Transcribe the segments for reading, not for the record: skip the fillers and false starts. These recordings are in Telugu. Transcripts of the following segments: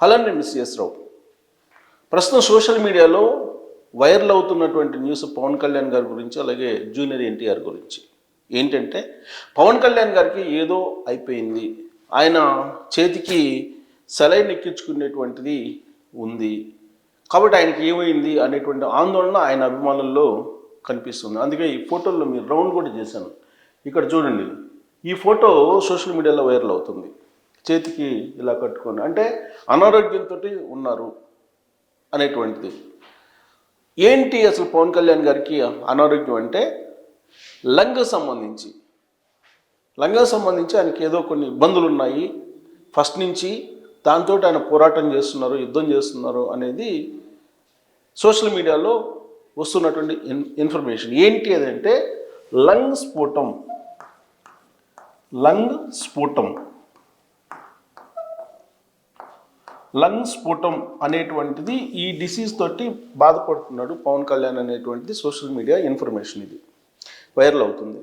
హలో అండి, మిస్ ఎస్ రావు. ప్రస్తుతం సోషల్ మీడియాలో వైరల్ అవుతున్నటువంటి న్యూస్ పవన్ కళ్యాణ్ గారి గురించి, అలాగే జూనియర్ ఎన్టీఆర్ గురించి. ఏంటంటే పవన్ కళ్యాణ్ గారికి ఏదో అయిపోయింది, ఆయన చేతికి సెలైన్ ఎక్కించుకునేటువంటిది ఉంది, కాబట్టి ఆయనకి ఏమైంది అనేటువంటి ఆందోళన ఆయన అభిమానుల్లో కనిపిస్తుంది. అందుకే ఈ ఫోటోల్లో మీరు రౌండ్ కూడా చేశాను. ఇక్కడ చూడండి, ఈ ఫోటో సోషల్ మీడియాలో వైరల్ అవుతుంది. చేతికి ఇలా కట్టుకొని, అంటే అనారోగ్యంతో ఉన్నారు అనేటువంటిది. ఏంటి అసలు పవన్ కళ్యాణ్ గారికి అనారోగ్యం అంటే లంగ్ సంబంధించి ఆయనకి ఏదో కొన్ని ఇబ్బందులు ఉన్నాయి ఫస్ట్ నుంచి. దాంతో ఆయన పోరాటం చేస్తున్నారు, యుద్ధం చేస్తున్నారు అనేది సోషల్ మీడియాలో వస్తున్నటువంటి ఇన్ఫర్మేషన్. ఏంటి అదంటే లంగ్ స్ఫోటం అనేటువంటిది, ఈ డిసీజ్ తోటి బాధపడుతున్నాడు పవన్ కళ్యాణ్ అనేటువంటిది సోషల్ మీడియా ఇన్ఫర్మేషన్. ఇది వైరల్ అవుతుంది.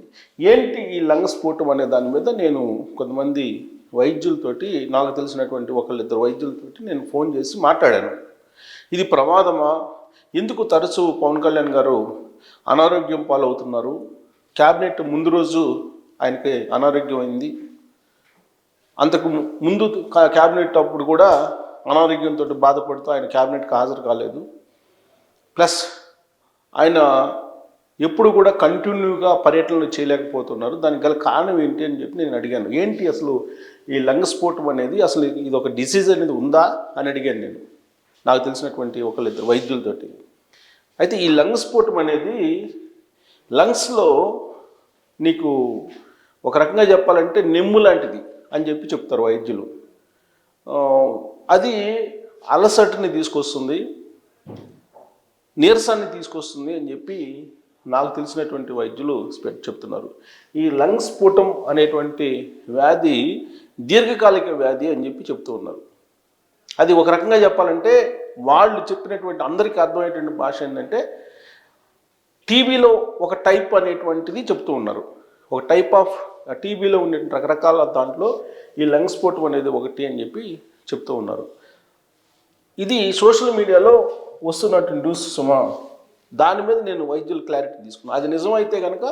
ఏంటి ఈ లంగ్ స్ఫోటం అనే దాని మీద నేను కొంతమంది వైద్యులతోటి, నాకు తెలిసినటువంటి ఒకళ్ళిద్దరు వైద్యులతోటి నేను ఫోన్ చేసి మాట్లాడాను. ఇది ప్రమాదమా, ఎందుకు తరచూ పవన్ కళ్యాణ్ గారు అనారోగ్యం పాలవుతున్నారు, క్యాబినెట్ ముందు రోజు ఆయనకి అనారోగ్యం అయింది, అంతకు ముందు క్యాబినెట్ అప్పుడు కూడా అనారోగ్యంతో బాధపడుతూ ఆయన క్యాబినెట్కి హాజరు కాలేదు, ప్లస్ ఆయన ఎప్పుడు కూడా కంటిన్యూగా పర్యటనలు చేయలేకపోతున్నారు, దానికి గల కారణం ఏంటి అని చెప్పి నేను అడిగాను. ఏంటి అసలు ఈ లంగ్ స్ఫోటం అనేది, అసలు ఇది ఒక డిసీజ్ అనేది ఉందా అని అడిగాను నేను నాకు తెలిసినటువంటి ఒకళ్ళిద్దరు వైద్యులతోటి. అయితే ఈ లంగ్ స్ఫోటం అనేది లంగ్స్లో నీకు ఒక రకంగా చెప్పాలంటే నెమ్ము లాంటిది అని చెప్పి చెప్తారు వైద్యులు. అది అలసటని తీసుకొస్తుంది, నీరసాన్ని తీసుకొస్తుంది అని చెప్పి నాకు తెలిసినటువంటి వైద్యులు చెప్తున్నారు. ఈ లంగ్ స్ఫోటం అనేటువంటి వ్యాధి దీర్ఘకాలిక వ్యాధి అని చెప్పి చెప్తూ ఉన్నారు. అది ఒక రకంగా చెప్పాలంటే వాళ్ళు చెప్పినటువంటి అందరికీ అర్థమయ్యేటువంటి భాష ఏంటంటే టీబీలో ఒక టైప్ అనేటువంటిది చెప్తూ ఉన్నారు. ఒక టైప్ ఆఫ్ టీబీలో ఉండే రకరకాల దాంట్లో ఈ లంగ్ స్ఫోటం అనేది ఒకటి అని చెప్పి చెప్తూ ఉన్నారు. ఇది సోషల్ మీడియాలో వస్తున్నటువంటి న్యూస్ సుమా. దాని మీద నేను వైద్యులు క్లారిటీ తీసుకున్నాను. అది నిజమైతే కనుక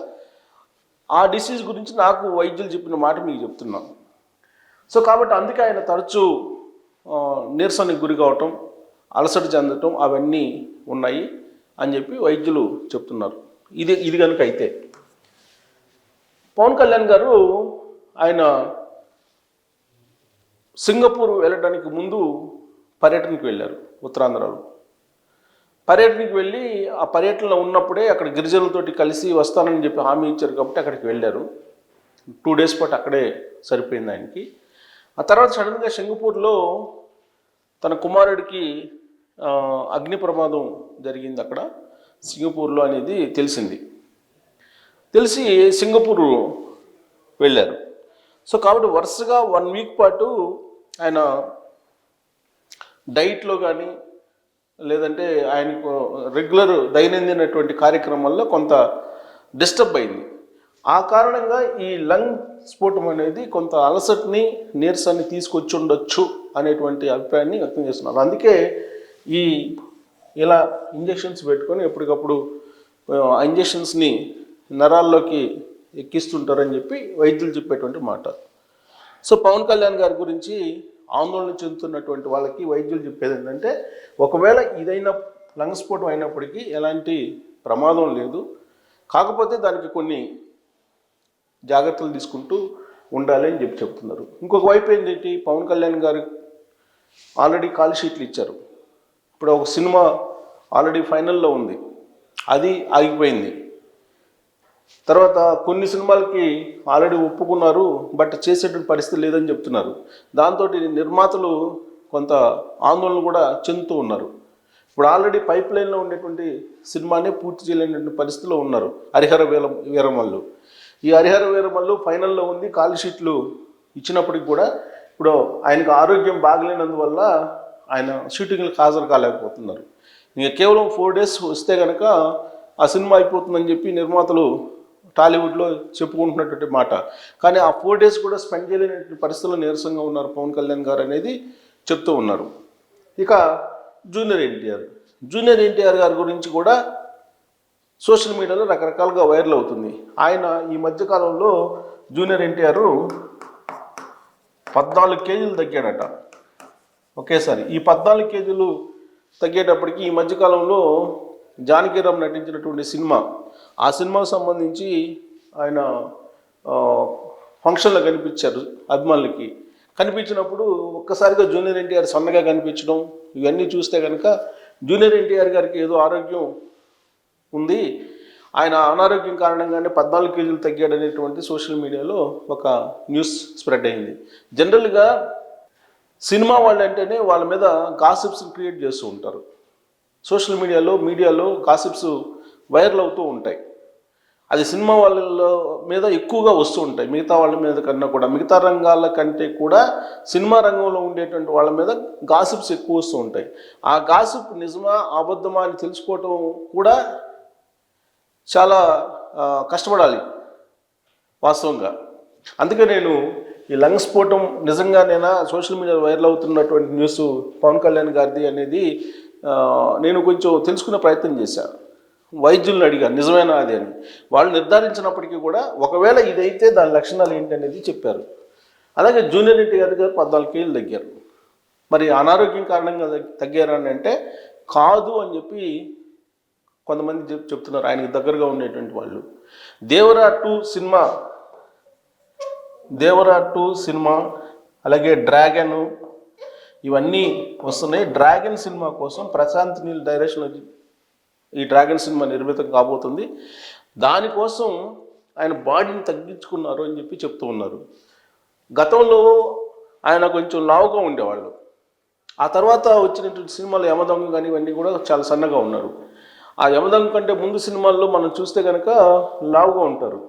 ఆ డిసీజ్ గురించి నాకు వైద్యులు చెప్పిన మాట మీకు చెప్తున్నాను. సో కాబట్టి అందుకే ఆయన తరచూ నీరసానికి గురి కావటం, అలసట చెందటం అవన్నీ ఉన్నాయి అని చెప్పి వైద్యులు చెప్తున్నారు. ఇది కనుక అయితే పవన్ కళ్యాణ్ గారు ఆయన సింగపూర్ వెళ్ళడానికి ముందు పర్యటనకు వెళ్ళారు. ఉత్తరాంధ్రలో పర్యటనకు వెళ్ళి ఆ పర్యటనలో ఉన్నప్పుడే అక్కడ గిరిజనులతోటి కలిసి వస్తానని చెప్పి హామీ ఇచ్చారు కాబట్టి అక్కడికి వెళ్ళారు. 2 days పాటు అక్కడే సరిపోయింది ఆయనకి. ఆ తర్వాత సడన్గా సింగపూర్లో తన కుమారుడికి అగ్ని ప్రమాదం జరిగింది అక్కడ సింగపూర్లో అనేది తెలిసి సింగపూర్ వెళ్ళారు. సో కాబట్టి వరుసగా 1 week పాటు ఆయన డైట్లో కానీ లేదంటే ఆయనకు రెగ్యులర్ దైనందినటువంటి కార్యక్రమాల్లో కొంత డిస్టర్బ్ అయింది. ఆ కారణంగా ఈ లంగ్ స్ఫోటం అనేది కొంత అలసటని, నీరసాన్ని తీసుకొచ్చి ఉండొచ్చు అనేటువంటి అభిప్రాయాన్ని వ్యక్తం చేస్తున్నారు. అందుకే ఇలా ఇంజెక్షన్స్ పెట్టుకొని ఎప్పటికప్పుడు ఆ ఇంజెక్షన్స్ని నరాల్లోకి ఎక్కిస్తుంటారని చెప్పి వైద్యులు చెప్పేటువంటి మాట. సో పవన్ కళ్యాణ్ గారి గురించి ఆందోళన చెందుతున్నటువంటి వాళ్ళకి వైద్యులు చెప్పేది ఏంటంటే, ఒకవేళ ఇదైనా లంగ్ స్ఫోటం అయినప్పటికీ ఎలాంటి ప్రమాదం లేదు, కాకపోతే దానికి కొన్ని జాగ్రత్తలు తీసుకుంటూ ఉండాలి అని చెప్తున్నారు. ఇంకొక వైపు ఏంటంటే పవన్ కళ్యాణ్ గారు ఆల్రెడీ కాల్ షీట్లు ఇచ్చారు. ఇప్పుడు ఒక సినిమా ఆల్రెడీ ఫైనల్లో ఉంది, అది ఆగిపోయింది. తర్వాత కొన్ని సినిమాలకి ఆల్రెడీ ఒప్పుకున్నారు, బట్ చేసేటువంటి పరిస్థితి లేదని చెప్తున్నారు. దాంతో నిర్మాతలు కొంత ఆందోళన కూడా చెందుతూ ఉన్నారు. ఇప్పుడు ఆల్రెడీ పైప్ లైన్లో ఉండేటువంటి సినిమానే పూర్తి చేయలేనటువంటి పరిస్థితిలో ఉన్నారు హరిహర వీరమల్లు. ఈ హరిహర వీరమల్లు ఫైనల్లో ఉంది, కాల్ షీట్లు ఇచ్చినప్పటికి కూడా ఇప్పుడు ఆయనకు ఆరోగ్యం బాగలేనందువల్ల ఆయన షూటింగ్లకు హాజరు కాలేకపోతున్నారు. ఇంకా కేవలం 4 days వస్తే కనుక ఆ సినిమా అయిపోతుందని చెప్పి నిర్మాతలు టాలీవుడ్లో చెప్పుకుంటున్నటువంటి మాట. కానీ ఆ 4 days కూడా స్పెండ్ చేయలేనటువంటి పరిస్థితుల్లో నీరసంగా ఉన్నారు పవన్ కళ్యాణ్ గారు అనేది చెప్తూ ఉన్నారు. ఇక జూనియర్ ఎన్టీఆర్ గారి గురించి కూడా సోషల్ మీడియాలో రకరకాలుగా వైరల్ అవుతుంది. ఆయన ఈ మధ్యకాలంలో జూనియర్ ఎన్టీఆర్ 14 కేజీలు తగ్గాడట ఒకేసారి. ఈ 14 కేజీలు తగ్గేటప్పటికి ఈ మధ్యకాలంలో జానకీరామ్ నటించినటువంటి సినిమా, ఆ సినిమాకు సంబంధించి ఆయన ఫంక్షన్లో కనిపించారు అభిమానులకి. కనిపించినప్పుడు ఒక్కసారిగా జూనియర్ ఎన్టీఆర్ సన్నగా కనిపించడం, ఇవన్నీ చూస్తే కనుక జూనియర్ ఎన్టీఆర్ గారికి ఏదో ఆరోగ్యం ఉంది, ఆయన అనారోగ్యం కారణంగానే 14 కేజీలు తగ్గాడు అనేటువంటి సోషల్ మీడియాలో ఒక న్యూస్ స్ప్రెడ్ అయింది. జనరల్గా సినిమా వాళ్ళు అంటేనే వాళ్ళ మీద గాసిప్స్ క్రియేట్ చేస్తూ ఉంటారు. సోషల్ మీడియాలో గాసిప్స్ వైరల్ అవుతూ ఉంటాయి. అది సినిమా వాళ్ళ మీద ఎక్కువగా వస్తూ ఉంటాయి, మిగతా వాళ్ళ మీద కన్నా కూడా. మిగతా రంగాల కంటే కూడా సినిమా రంగంలో ఉండేటువంటి వాళ్ళ మీద గాసిప్స్ ఎక్కువ వస్తూ ఉంటాయి. ఆ గాసిప్ నిజమా అబద్ధమా అని తెలుసుకోవటం కూడా చాలా కష్టపడాలి వాస్తవంగా. అందుకే నేను ఈ లంగ్ స్ఫోటం నిజంగానేనా సోషల్ మీడియాలో వైరల్ అవుతున్నటువంటి న్యూస్ పవన్ కళ్యాణ్ గారిది అనేది నేను కొంచెం తెలుసుకునే ప్రయత్నం చేశాను. వైద్యులను అడిగాను నిజమేనా అది అని. వాళ్ళు నిర్ధారించినప్పటికీ కూడా ఒకవేళ ఇదైతే దాని లక్షణాలు ఏంటి అనేది చెప్పారు. అలాగే జూనియర్ ఎన్టీఆర్ గారు 14 కేజీలు తగ్గారు. మరి అనారోగ్యం కారణంగా తగ్గారని అంటే కాదు అని చెప్పి కొంతమంది చెప్తున్నారు, ఆయనకు దగ్గరగా ఉండేటువంటి వాళ్ళు. దేవరా 2 సినిమా అలాగే డ్రాగన్ ఇవన్నీ వస్తున్నాయి. డ్రాగన్ సినిమా కోసం ప్రశాంత్ నీల్ డైరెక్షన్ ఈ డ్రాగన్ సినిమా నిర్మితం కాబోతుంది. దానికోసం ఆయన బాడీని తగ్గించుకున్నారు అని చెప్పి చెప్తూ ఉన్నారు. గతంలో ఆయన కొంచెం లావుగా ఉండేవాళ్ళు. ఆ తర్వాత వచ్చినటువంటి సినిమాలు యమదొంగ కానీ ఇవన్నీ కూడా చాలా సన్నగా ఉన్నారు. ఆ యమదొంగ కంటే ముందు సినిమాల్లో మనం చూస్తే కనుక లావుగా ఉంటారు.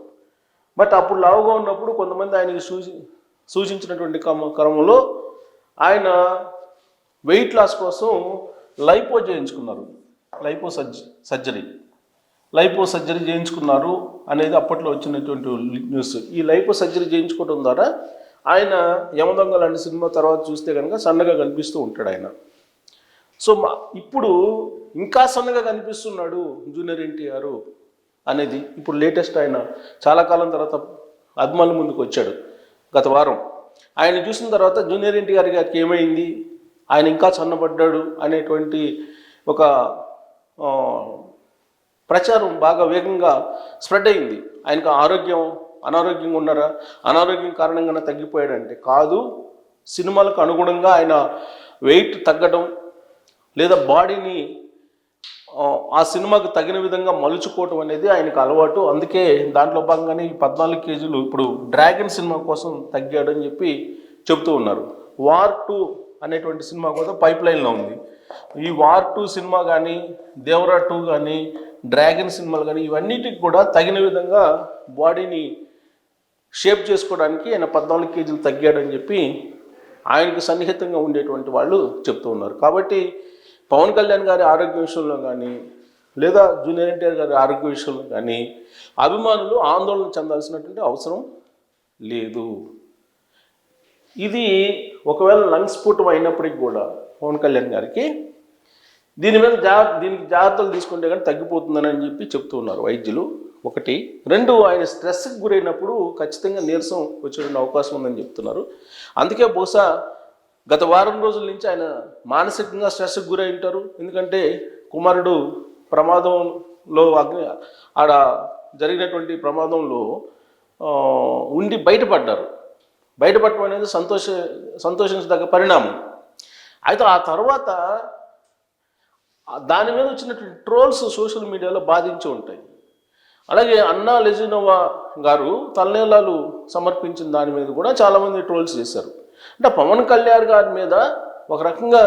బట్ అప్పుడు లావుగా ఉన్నప్పుడు కొంతమంది ఆయనకి సూచించినటువంటి క్రమంలో ఆయన వెయిట్ లాస్ కోసం లైపో చేయించుకున్నారు. లైపో సర్జరీ చేయించుకున్నారు అనేది అప్పట్లో వచ్చినటువంటి న్యూస్. ఈ లైపో సర్జరీ చేయించుకోవడం ద్వారా ఆయన యమదొంగ లాంటి సినిమా తర్వాత చూస్తే కనుక సన్నగా కనిపిస్తూ ఉంటాడు ఆయన. సో ఇప్పుడు ఇంకా సన్నగా కనిపిస్తున్నాడు జూనియర్ ఎన్టీఆర్ అనేది ఇప్పుడు లేటెస్ట్ ఆయన చాలా కాలం తర్వాత అభిమానుల ముందుకు వచ్చాడు గత వారం. ఆయన చూసిన తర్వాత జూనియర్ ఎన్టీఆర్ గారికి ఏమైంది, ఆయన ఇంకా సన్నబడ్డాడు అనేటువంటి ఒక ప్రచారం బాగా వేగంగా స్ప్రెడ్ అయింది. ఆయనకు అనారోగ్యంగా ఉన్నారా, అనారోగ్యం కారణంగానే తగ్గిపోయాడంటే కాదు, సినిమాలకు అనుగుణంగా ఆయన వెయిట్ తగ్గడం లేదా బాడీని ఆ సినిమాకు తగిన విధంగా మలుచుకోవటం అనేది ఆయనకు అలవాటు. అందుకే దాంట్లో భాగంగానే ఈ 14 కేజీలు ఇప్పుడు డ్రాగన్ సినిమా కోసం తగ్గాడని చెప్పి చెబుతూ ఉన్నారు. వార్ 2 అనేటువంటి సినిమా కూడా పైప్ లైన్లో ఉంది. ఈ వార్ 2 సినిమా కానీ, దేవరా 2 కానీ, డ్రాగన్ సినిమాలు కానీ ఇవన్నిటికి కూడా తగిన విధంగా బాడీని షేప్ చేసుకోవడానికి ఆయన 14 కేజీలు తగ్గాడని చెప్పి ఆయనకు సన్నిహితంగా ఉండేటువంటి వాళ్ళు చెప్తూ ఉన్నారు. కాబట్టి పవన్ కళ్యాణ్ గారి ఆరోగ్య విషయంలో కానీ లేదా జూనియర్ ఎన్టీఆర్ గారి ఆరోగ్య విషయంలో కానీ అభిమానులు ఆందోళన చెందాల్సినటువంటి అవసరం లేదు. ఇది ఒకవేళ లంగ్ స్ఫోటం అయినప్పటికీ కూడా పవన్ కళ్యాణ్ గారికి దీనికి జాగ్రత్తలు తీసుకుంటే కానీ తగ్గిపోతుందని చెప్పి చెప్తూ ఉన్నారు వైద్యులు. 1. 2, ఆయన స్ట్రెస్కి గురైనప్పుడు ఖచ్చితంగా నీరసం వచ్చేటువంటి అవకాశం ఉందని చెప్తున్నారు. అందుకే బహుశా గత వారం రోజుల నుంచి ఆయన మానసికంగా స్ట్రెస్కి గురై ఉంటారు. ఎందుకంటే కుమారుడు ప్రమాదంలో ఆడ జరిగినటువంటి ప్రమాదంలో ఉండి బయటపడటం అనేది సంతోషించదగ్గ పరిణామం. అయితే ఆ తర్వాత దాని మీద వచ్చినటువంటి ట్రోల్స్ సోషల్ మీడియాలో బాధించి ఉంటాయి. అలాగే అన్నా లెజినోవా గారు తలనీలాలు సమర్పించిన దాని మీద కూడా చాలామంది ట్రోల్స్ చేశారు. అంటే పవన్ కళ్యాణ్ గారి మీద ఒక రకంగా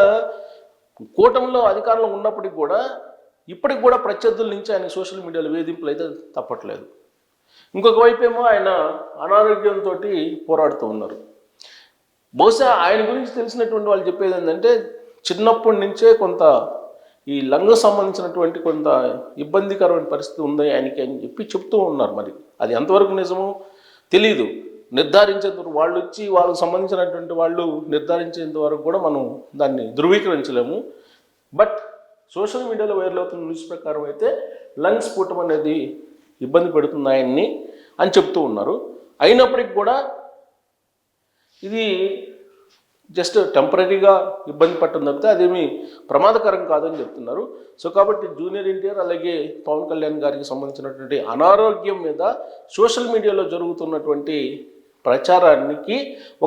కూటమిలో అధికారంలో ఉన్నప్పటికీ కూడా ఇప్పటికి కూడా ప్రత్యర్థుల నుంచి ఆయన సోషల్ మీడియాలో వేధింపులు అయితే తప్పట్లేదు. ఇంకొక వైపు ఏమో ఆయన అనారోగ్యంతో పోరాడుతూ ఉన్నారు. బహుశా ఆయన గురించి తెలిసినటువంటి వాళ్ళు చెప్పేది ఏంటంటే చిన్నప్పటి నుంచే కొంత ఈ లంగ్ సంబంధించినటువంటి కొంత ఇబ్బందికరమైన పరిస్థితి ఉంది ఆయనకి అని చెప్పి చెప్తూ ఉన్నారు. మరి అది ఎంతవరకు నిజమో తెలియదు. నిర్ధారించేంత వరకు వాళ్ళు వచ్చి వాళ్ళకి సంబంధించినటువంటి వాళ్ళు నిర్ధారించేంత వరకు కూడా మనం దాన్ని ధృవీకరించలేము. బట్ సోషల్ మీడియాలో వైరల్ అవుతున్న న్యూస్ ప్రకారం అయితే లంగ్స్ స్ఫోటం అనేది ఇబ్బంది పెడుతుంది ఆయన్ని అని చెప్తూ ఉన్నారు. అయినప్పటికీ కూడా ఇది జస్ట్ టెంపరీగా ఇబ్బంది పట్టడం తప్పితే అదేమీ ప్రమాదకరం కాదని చెప్తున్నారు. సో కాబట్టి జూనియర్ ఎన్టీఆర్ అలాగే పవన్ కళ్యాణ్ గారికి సంబంధించినటువంటి అనారోగ్యం మీద సోషల్ మీడియాలో జరుగుతున్నటువంటి ప్రచారానికి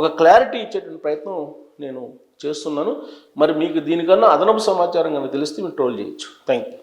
ఒక క్లారిటీ ఇచ్చేటువంటి ప్రయత్నం నేను చేస్తున్నాను. మరి మీకు దీనికన్నా అదనపు సమాచారం కనుక తెలిస్తే మీరు ట్రోల్ చేయొచ్చు. Thank you.